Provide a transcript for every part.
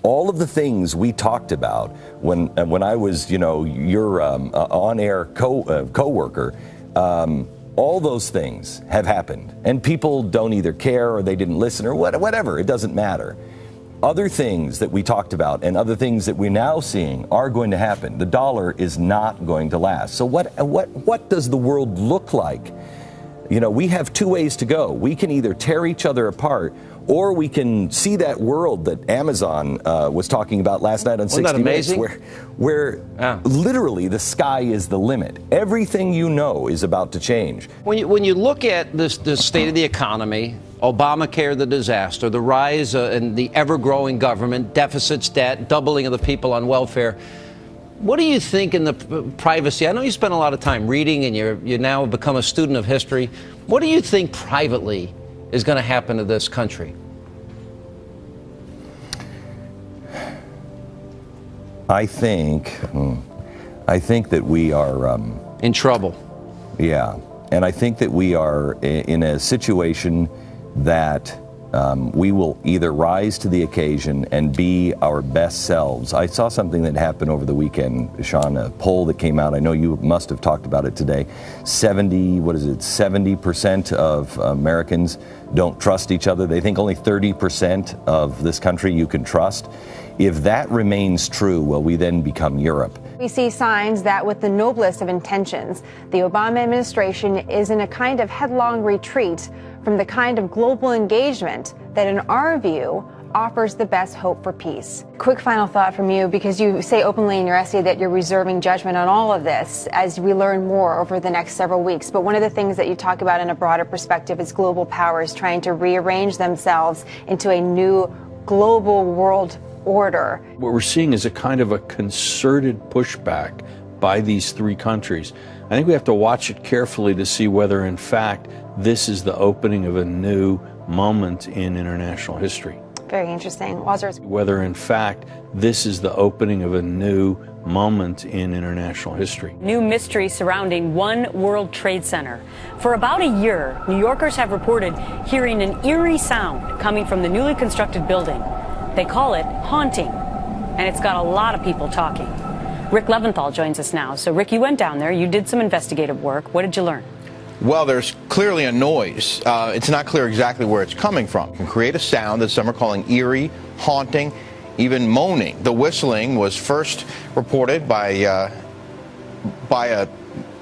all of the things we talked about when I was, your on-air co-worker, all those things have happened. And people don't either care or they didn't listen or whatever. It doesn't matter. Other things that we talked about and other things that we're now seeing are going to happen. The dollar is not going to last. So what does the world look like? We have two ways to go. We can either tear each other apart, or we can see that world that Amazon was talking about last night on 60 Minutes, where literally the sky is the limit. Everything is about to change. When you look at the state of the economy, Obamacare, the disaster, the rise in the ever-growing government, deficits, debt, doubling of the people on welfare, what do you think in the privacy? I know you spend a lot of time reading and you now have become a student of history. What do you think privately is going to happen to this country? I think that we are in trouble. Yeah, and I think that we are in a situation that we will either rise to the occasion and be our best selves. I saw something that happened over the weekend, Sean, a poll that came out. I know you must have talked about it today. 70% of Americans don't trust each other. They think only 30% of this country you can trust. If that remains true, will we then become Europe? We see signs that with the noblest of intentions, the Obama administration is in a kind of headlong retreat from the kind of global engagement that, in our view, offers the best hope for peace. Quick final thought from you, because you say openly in your essay that you're reserving judgment on all of this as we learn more over the next several weeks. But one of the things that you talk about in a broader perspective is global powers trying to rearrange themselves into a new global world order. What we're seeing is a kind of a concerted pushback by these three countries. I think we have to watch it carefully to see whether, in fact, this is the opening of a new moment in international history. Very interesting. Wazir. Whether, in fact, this is the opening of a new moment in international history. New mystery surrounding One World Trade Center. For about a year, New Yorkers have reported hearing an eerie sound coming from the newly constructed building. They call it haunting, and it's got a lot of people talking. Rick Leventhal joins us now. So, Rick, you went down there. You did some investigative work. What did you learn? Well, there's clearly a noise. It's not clear exactly where it's coming from. It can create a sound that some are calling eerie, haunting, even moaning. The whistling was first reported by the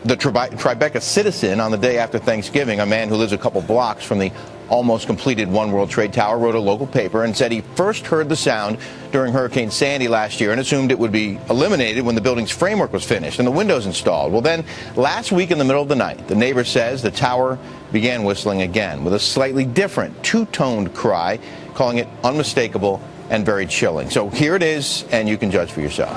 Tribeca citizen on the day after Thanksgiving. A man who lives a couple blocks from the almost completed One World Trade Tower wrote a local paper and said he first heard the sound during Hurricane Sandy last year and assumed it would be eliminated when the building's framework was finished and the windows installed. Well, then last week in the middle of the night, the neighbor says the tower began whistling again with a slightly different two-toned cry, calling it unmistakable and very chilling. So here it is, and you can judge for yourself.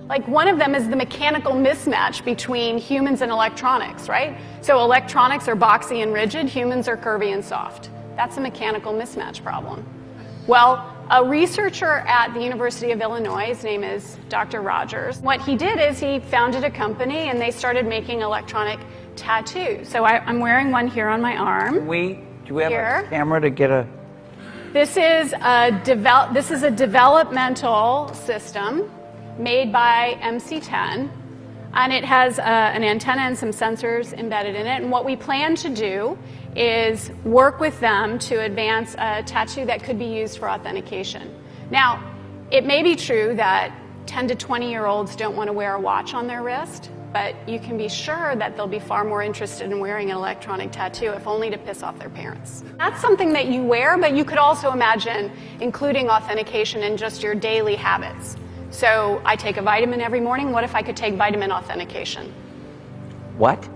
Like, one of them is the mechanical mismatch between humans and electronics, right? So electronics are boxy and rigid, humans are curvy and soft. That's a mechanical mismatch problem. Well, a researcher at the University of Illinois, his name is Dr. Rogers, what he did is he founded a company and they started making electronic tattoos. So I'm wearing one here on my arm. Do we have a camera to get a... This is a developmental system made by MC10, and it has an antenna and some sensors embedded in it. And what we plan to do is work with them to advance a tattoo that could be used for authentication. Now, it may be true that 10 to 20-year-olds don't want to wear a watch on their wrist, but you can be sure that they'll be far more interested in wearing an electronic tattoo, if only to piss off their parents. That's something that you wear, but you could also imagine including authentication in just your daily habits. So I take a vitamin every morning. What if I could take vitamin authentication? What?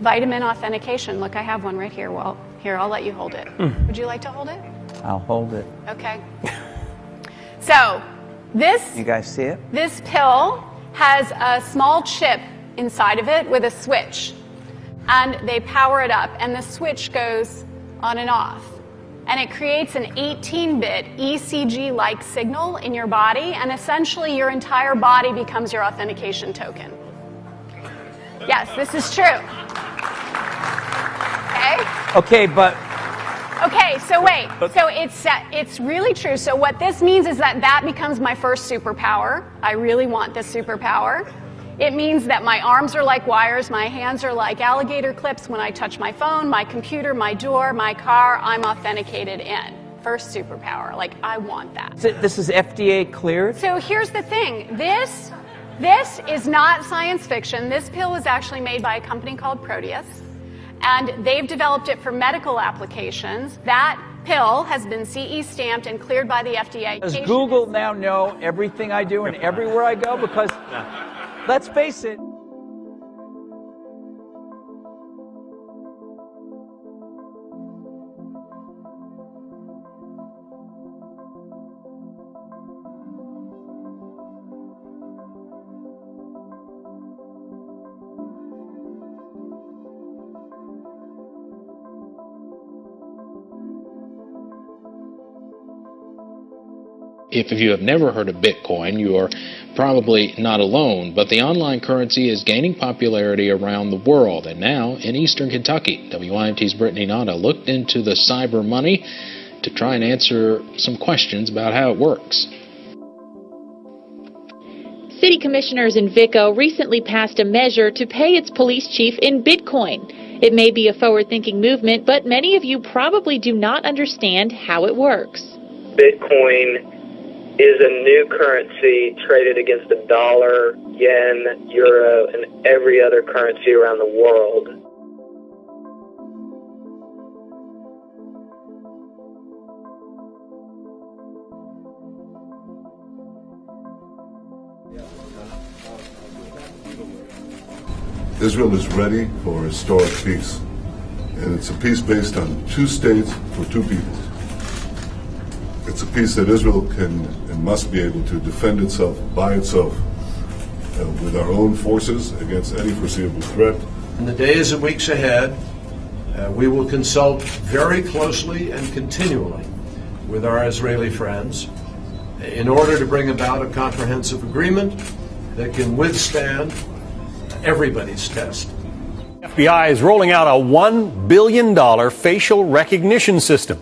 Vitamin authentication. Look, I have one right here. Well, here, I'll let you hold it. Would you like to hold it? I'll hold it. Okay. So this... You guys see it? This pill has a small chip inside of it with a switch. And they power it up, and the switch goes on and off. and it creates an 18-bit ECG-like signal in your body, and essentially your entire body becomes your authentication token. Yes, this is true. Okay? Okay, but... Okay, so wait. So it's really true. So what this means is that becomes my first superpower. I really want this superpower. It means that my arms are like wires, my hands are like alligator clips. When I touch my phone, my computer, my door, my car, I'm authenticated in. First superpower. Like, I want that. This is FDA cleared? So here's the thing. This is not science fiction. This pill was actually made by a company called Proteus, and they've developed it for medical applications. That pill has been CE stamped and cleared by the FDA. Does Google now know everything I do and everywhere I go? Because, let's face it, If you have never heard of Bitcoin, you are probably not alone, but the online currency is gaining popularity around the world, and now in Eastern Kentucky. WIMT's Brittany Nada looked into the cyber money to try and answer some questions about how it works. City commissioners in Vico recently passed a measure to pay its police chief in Bitcoin. It may be a forward-thinking movement, but many of you probably do not understand how it works. Bitcoin is a new currency traded against the dollar, yen, euro, and every other currency around the world. Israel is ready for historic peace, and it's a peace based on 2 states for 2 people. It's a peace that Israel can and must be able to defend itself by itself with our own forces against any foreseeable threat. In the days and weeks ahead, we will consult very closely and continually with our Israeli friends in order to bring about a comprehensive agreement that can withstand everybody's test. FBI is rolling out a $1 billion facial recognition system.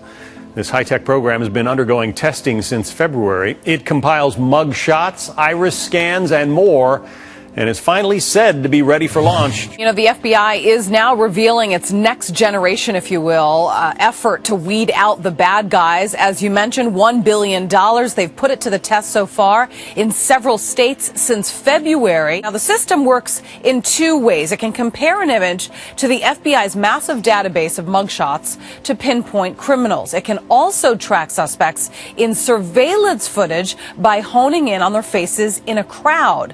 This high-tech program has been undergoing testing since February. It compiles mug shots, iris scans, and more, and is finally said to be ready for launch. You know, the FBI is now revealing its next generation, if you will, effort to weed out the bad guys. As you mentioned, $1 billion. They've put it to the test so far in several states since February. Now, the system works in 2 ways. It can compare an image to the FBI's massive database of mugshots to pinpoint criminals. It can also track suspects in surveillance footage by honing in on their faces in a crowd.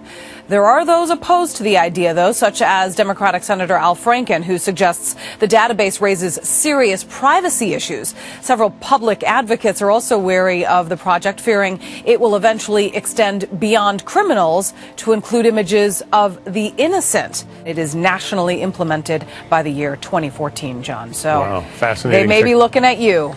There are those opposed to the idea, though, such as Democratic Senator Al Franken, who suggests the database raises serious privacy issues. Several public advocates are also wary of the project, fearing it will eventually extend beyond criminals to include images of the innocent. It is nationally implemented by the year 2014, John. So wow, fascinating. They may be looking at you.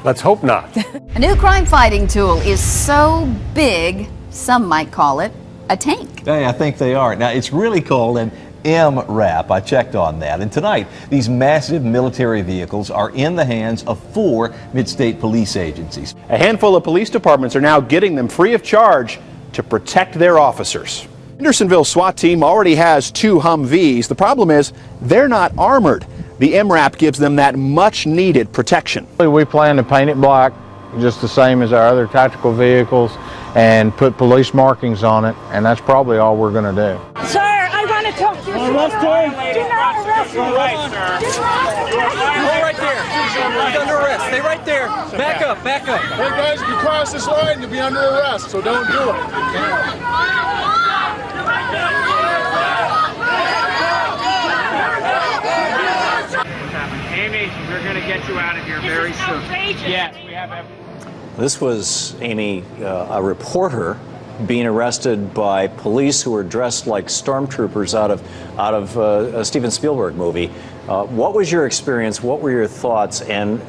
Let's hope not. A new crime-fighting tool is so big, some might call it a tank. Hey, I think they are. Now, it's really called an MRAP. I checked on that. And tonight, these massive military vehicles are in the hands of 4 mid-state police agencies. A handful of police departments are now getting them free of charge to protect their officers. Hendersonville SWAT team already has 2 Humvees. The problem is they're not armored. The MRAP gives them that much-needed protection. We plan to paint it black, just the same as our other tactical vehicles, and put police markings on it, and that's probably all we're going to do. Sir, I want to talk to you. Arrest him. Do not arrest me. Right, sir. Go right there. He's under arrest. Stay right there. Back up, back up. Hey guys, if you cross this line, you'll be under arrest, so don't do it. Amy, we're going to get you out of here very soon. Yes, we have. This was, Amy, a reporter being arrested by police who were dressed like stormtroopers out of a Steven Spielberg movie. What was your experience? What were your thoughts? And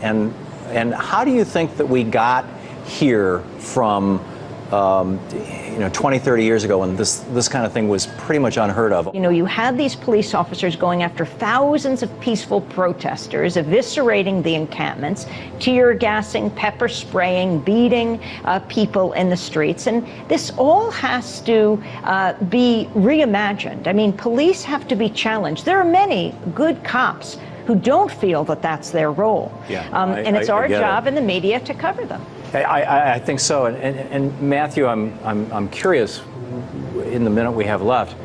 And how do you think that we got here from 20, 30 years ago when this kind of thing was pretty much unheard of? You know, you had these police officers going after thousands of peaceful protesters, eviscerating the encampments, tear gassing, pepper spraying, beating people in the streets. And this all has to be reimagined. I mean, police have to be challenged. There are many good cops who don't feel that that's their role. And it's our job in the media to cover them. I think so, and Matthew, I'm curious. In the minute we have left,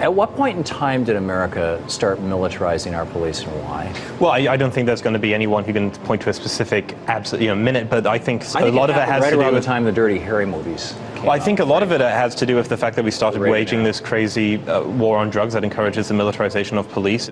at what point in time did America start militarizing our police, and why? Well, I don't think there's going to be anyone who can point to a specific minute, but I think a lot of it has to do with the time the Dirty Harry movies. Well, I think a lot of it has to do with the fact that we started waging this crazy war on drugs that encourages the militarization of police.